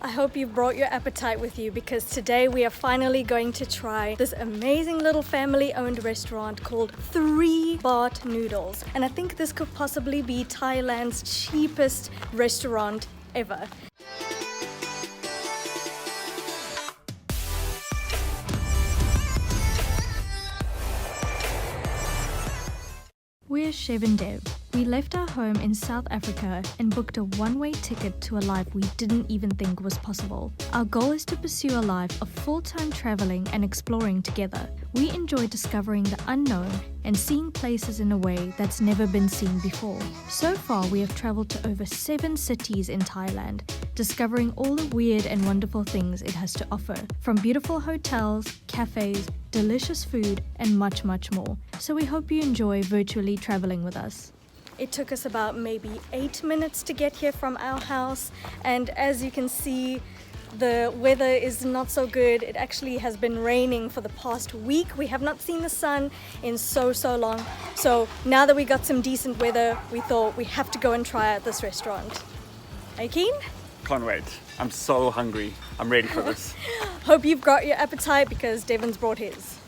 I hope you brought your appetite with you because today we are finally going to try this amazing little family-owned restaurant called 3 BAHT Noodles. And I think this could possibly be Thailand's cheapest restaurant ever. We're Shev and Dev. We left our home in South Africa and booked a one-way ticket to a life we didn't even think was possible. Our goal is to pursue a life of full-time traveling and exploring together. We enjoy discovering the unknown and seeing places in a way that's never been seen before. So far, we have traveled to over 7 cities in Thailand, discovering all the weird and wonderful things it has to offer, from beautiful hotels, cafes, delicious food, and much, much more. So we hope you enjoy virtually traveling with us. It took us about maybe 8 minutes to get here from our house, and as you can see, the weather is not so good. It actually has been raining for the past week. We have not seen the sun in so long. So now that we got some decent weather, we thought we have to go and try out this restaurant. Are you keen? Can't wait. I'm so hungry. I'm ready for this. Hope you've got your appetite because Devon's brought his.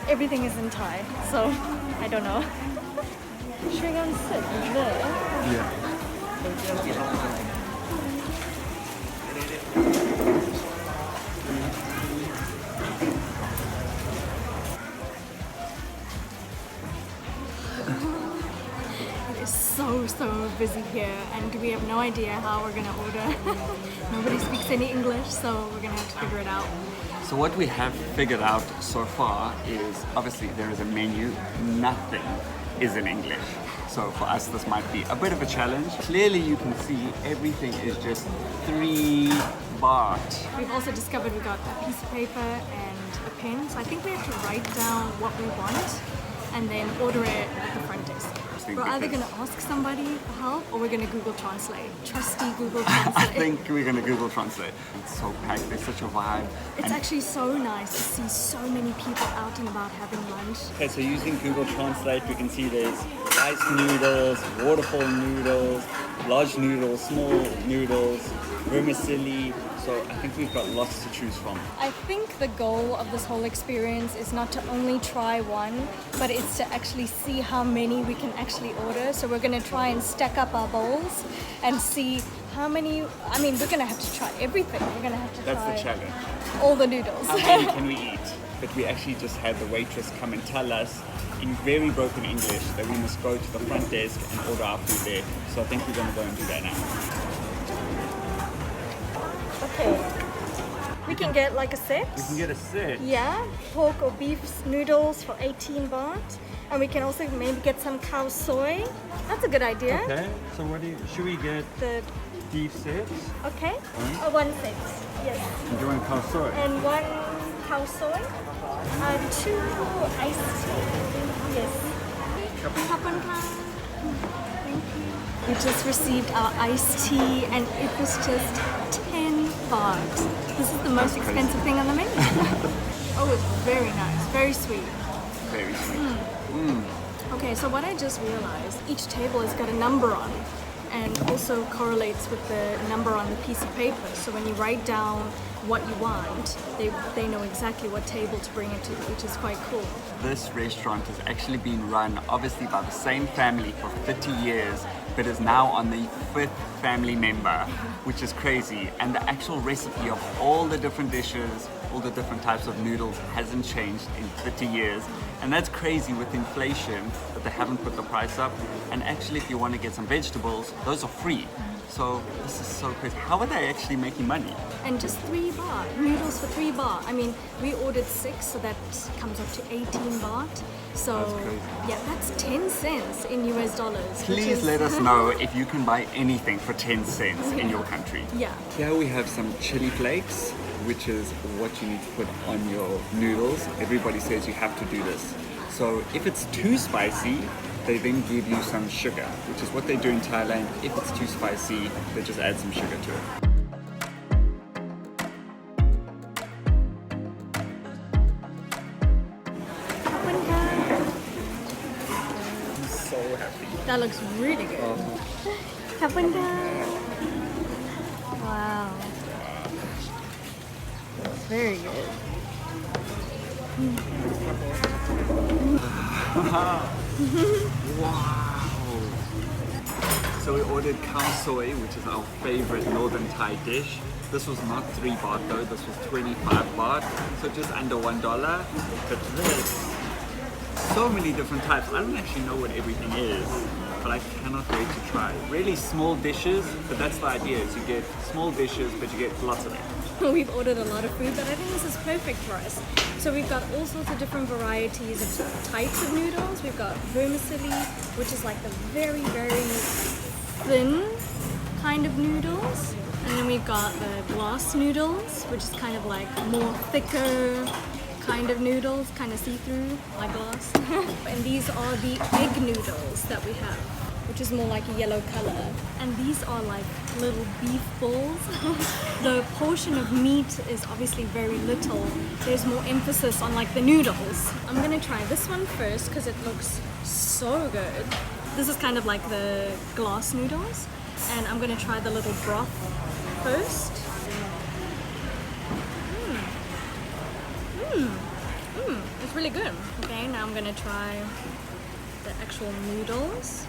Everything is in Thai, so I don't know. Shringan sit there. Yeah. It is so busy here and we have no idea how we're gonna order. Nobody speaks any English, so we're gonna have to figure it out. So what we have figured out so far is obviously there is a menu. Nothing is in English. So for us, this might be a bit of a challenge. Clearly you can see everything is just 3 baht. We've also discovered we got a piece of paper and a pen. So I think we have to write down what we want and then order it at the front desk. We're either going to ask somebody for help or we're going to Google Translate. Trusty Google Translate. I think we're going to Google Translate. It's so packed, there's such a vibe. It's actually so nice to see so many people out and about having lunch. Okay, so using Google Translate, we can see there's rice noodles, waterfall noodles, large noodles, small noodles, vermicelli. So I think we've got lots to choose from. I think the goal of this whole experience is not to only try one, but it's to actually see how many we can actually order. So we're going to try and stack up our bowls and see how many. I mean, we're going to have to try everything. We're going to have to try. That's the challenge. All the noodles. How many can we eat? But we actually just had the waitress come and tell us in very broken English that we must go to the front desk and order our food there. So I think we're going to go and do that now. Okay, we can get like a set. We can get a set. Yeah, pork or beef noodles for 18 baht. And we can also maybe get some cow soy. That's a good idea. Okay, so should we get The beef sets? Okay, one set, yes. And do you want cow soy? And 1 cow soy. 2 iced tea. Yes. Khapon ka. Thank you. We just received our iced tea and it was just 10 baht. This is the most expensive thing on the menu. Oh, it's very nice, very sweet. Very sweet. Okay, so what I just realized, each table has got a number on it and also correlates with the number on the piece of paper. So when you write down what you want, they know exactly what table to bring it to, which is quite cool. This restaurant has actually been run obviously by the same family for 30 years, but is now on the 5th family member, which is crazy. And the actual recipe of all the different dishes, all the different types of noodles hasn't changed in 30 years. And that's crazy with inflation that they haven't put the price up. And actually, if you want to get some vegetables, those are free. So this is so crazy. How are they actually making money? And just 3 baht, noodles for 3 baht. I mean, we ordered 6, so that comes up to 18 baht. So That's crazy. yeah, that's 10 cents in US dollars. Please let us know if you can buy anything for 10 cents in your country. Yeah. Here we have some chili flakes, which is what you need to put on your noodles. Everybody says you have to do this. So if it's too spicy, they then give you some sugar, which is what they do in Thailand. If it's too spicy, they just add some sugar to it. I'm so happy. That looks really good. Wow. Very good. Wow. So we ordered khao soi, which is our favorite northern Thai dish. This was not 3 baht though, this was 25 baht, so just under $1. But this, so many different types. I don't actually know what everything is, but I cannot wait to try. Really small dishes, but that's the idea, is you get small dishes, but you get lots of them. We've ordered a lot of food, but I think this is perfect for us. So we've got all sorts of different varieties of types of noodles. We've got vermicelli, which is like the very, very thin kind of noodles. And then we've got the glass noodles, which is kind of like more thicker kind of noodles, kind of see-through, like glass. And these are the egg noodles that we have, which is more like a yellow color. And these are like little beef balls. The portion of meat is obviously very little. There's more emphasis on like the noodles. I'm gonna try this one first because it looks so good. This is kind of like the glass noodles. And I'm gonna try the little broth first. It's really good. Okay, now I'm gonna try the actual noodles.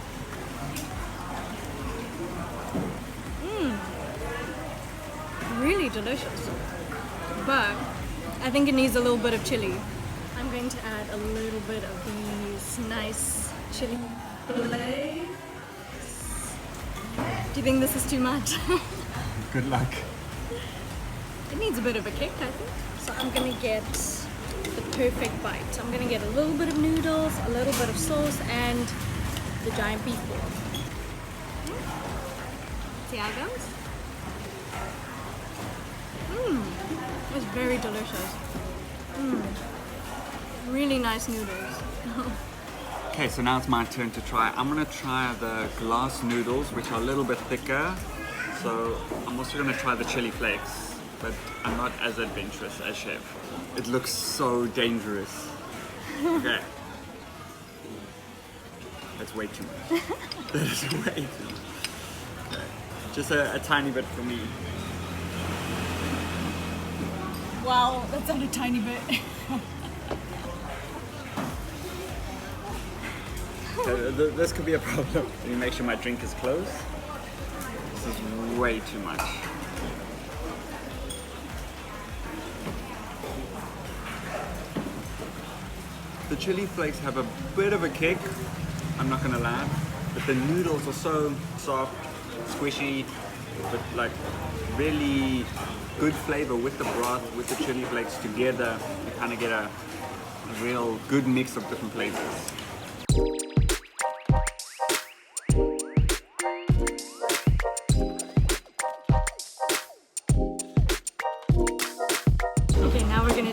Really delicious. But I think it needs a little bit of chili. I'm going to add a little bit of these nice chili flakes. Do you think this is too much? Good luck. It needs a bit of a kick, I think. So I'm gonna get the perfect bite. I'm gonna get a little bit of noodles, a little bit of sauce, and the giant beef ball. See how it goes? It's very delicious. Really nice noodles. Okay, so now it's my turn to try. I'm gonna try the glass noodles, which are a little bit thicker. So I'm also gonna try the chili flakes, but I'm not as adventurous as Shev. It looks so dangerous. Okay. That's way too much. That is way too much. Okay. Just a tiny bit for me. Wow, that's not a tiny bit. This could be a problem. Let me make sure my drink is closed. This is way too much. The chili flakes have a bit of a kick, I'm not gonna lie, but the noodles are so soft, squishy, but like really good flavor with the broth, with the chili flakes together. You kind of get a real good mix of different flavors.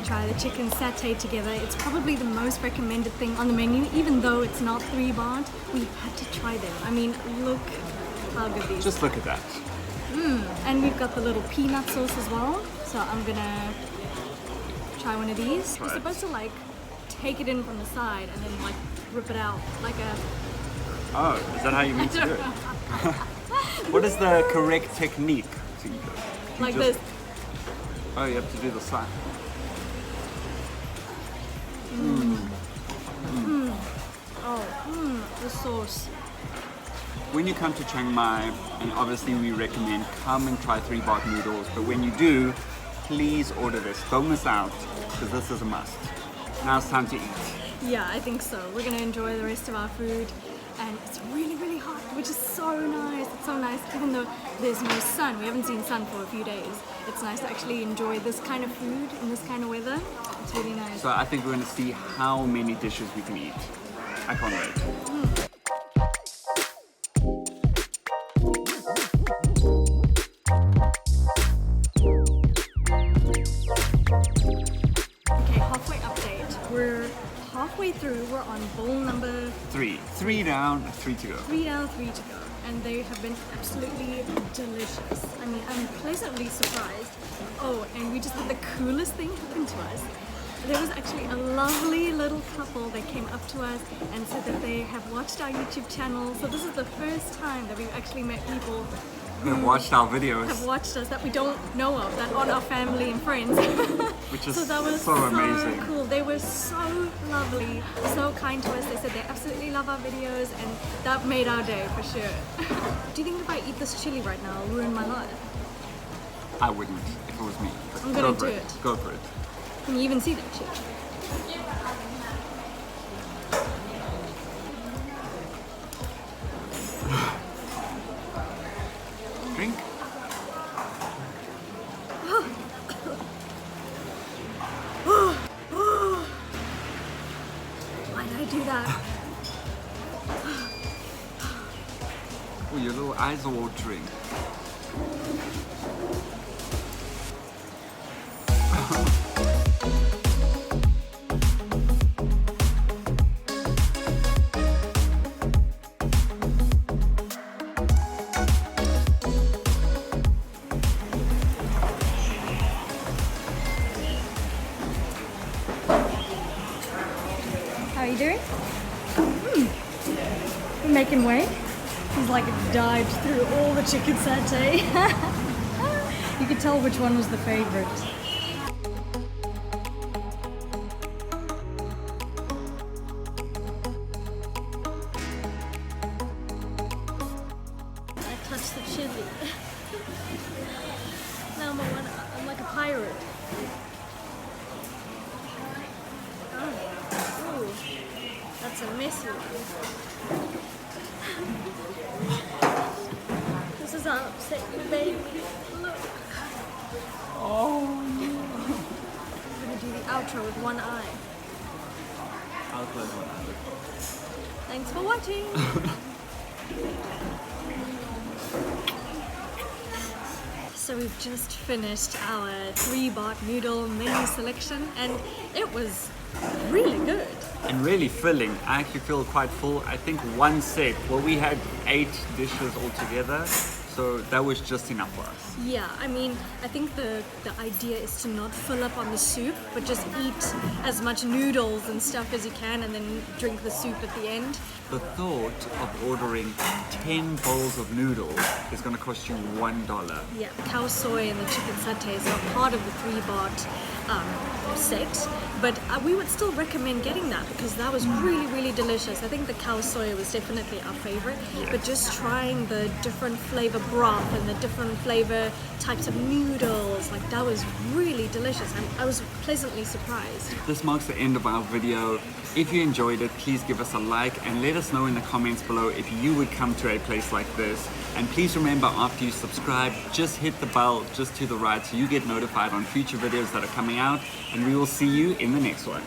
Try the chicken satay together. It's probably the most recommended thing on the menu, even though it's not 3 baht. We had to try them. I mean, look how good these Just are. look at that. And we've got the little peanut sauce as well. So I'm gonna try one of these. You're supposed to like take it in from the side and then like rip it out like a... Oh, is that how you meant to do it? What is the correct technique to eat it? Like this. Oh, you have to do the side. The sauce. When you come to Chiang Mai, and obviously we recommend come and try 3 baht noodles, but when you do, please order this. Don't miss out, because this is a must. Now it's time to eat. Yeah, I think so. We're gonna enjoy the rest of our food, and it's really, really hot, which is so nice. It's so nice, even though there's no sun. We haven't seen sun for a few days. It's nice to actually enjoy this kind of food in this kind of weather. It's really nice. So I think we're going to see how many dishes we can eat. I can't wait. halfway through. We're on bowl number 3. 3 down, 3 to go. 3 down, 3 to go. And they have been absolutely delicious. I mean, I'm pleasantly surprised. Oh, and we just had the coolest thing happen to us. There was actually a lovely little couple that came up to us and said that they have watched our YouTube channel. So this is the first time that we've actually met people They've watched our videos. have watched us that we don't know of, that aren't our family and friends. Which is so that was so amazing. cool. They were so lovely, so kind to us. They said they absolutely love our videos, and that made our day for sure. Do you think if I eat this chili right now, I'll ruin my life? I wouldn't if it was me. But I'm gonna go for do it. Go for it. Can you even see that chili? Drink. Why did I do that? Oh, your little eyes are watering. How are you doing? We're making way. He's like dived through all the chicken satay. You could tell which one was the favorite. I touched the chili. Now I'm like a pirate. Ooh, that's a messy one. This is how upset you baby. Look. Oh. I'm gonna do the outro with one eye. I'll close one eye. Thanks for watching. So we've just finished our 3 baht noodle menu selection, and it was really good. And really filling. I actually feel quite full. I think one set, well, we had 8 dishes altogether, so that was just enough for us. Yeah, I mean, I think the idea is to not fill up on the soup, but just eat as much noodles and stuff as you can, and then drink the soup at the end. The thought of ordering 10 bowls of noodles is going to cost you $1. Yeah, cow soy and the chicken satay is not part of the 3 baht set, but we would still recommend getting that because that was really, really delicious. I think the cow soy was definitely our favorite, but just trying the different flavor broth and the different flavor types of noodles, like that was really delicious. I was pleasantly surprised. This marks the end of our video. If you enjoyed it, please give us a like and let us know in the comments below if you would come to a place like this. And please remember, after you subscribe, just hit the bell just to the right so you get notified on future videos that are coming out, and we will see you in the next one.